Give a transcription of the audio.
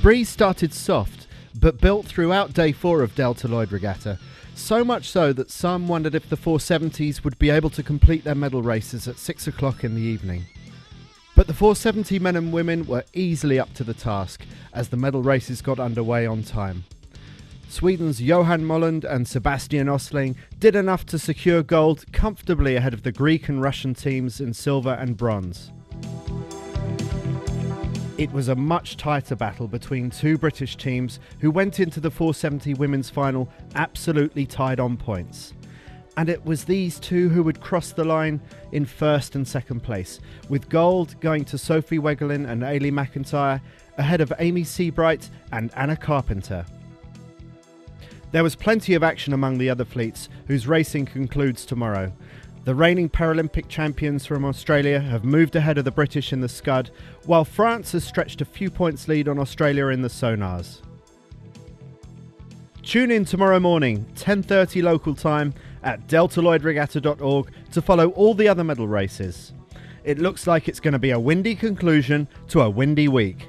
breeze started soft, but built throughout day 4 of Delta Lloyd Regatta, so much so that some wondered if the 470s would be able to complete their medal races at 6 o'clock in the evening. But the 470 men and women were easily up to the task as the medal races got underway on time. Sweden's Johan Molland and Sebastian Osling did enough to secure gold comfortably ahead of the Greek and Russian teams in silver and bronze. It was a much tighter battle between two British teams who went into the 470 women's final absolutely tied on points. And it was these two who would cross the line in first and second place, with gold going to Sophie Wegelin and Ailey McIntyre ahead of Amy Seabright and Anna Carpenter. There was plenty of action among the other fleets, whose racing concludes tomorrow. The reigning Paralympic champions from Australia have moved ahead of the British in the Scud, while France has stretched a few points lead on Australia in the Sonars. Tune in tomorrow morning, 10:30 local time, at deltaloydregatta.org to follow all the other medal races. It looks like it's going to be a windy conclusion to a windy week.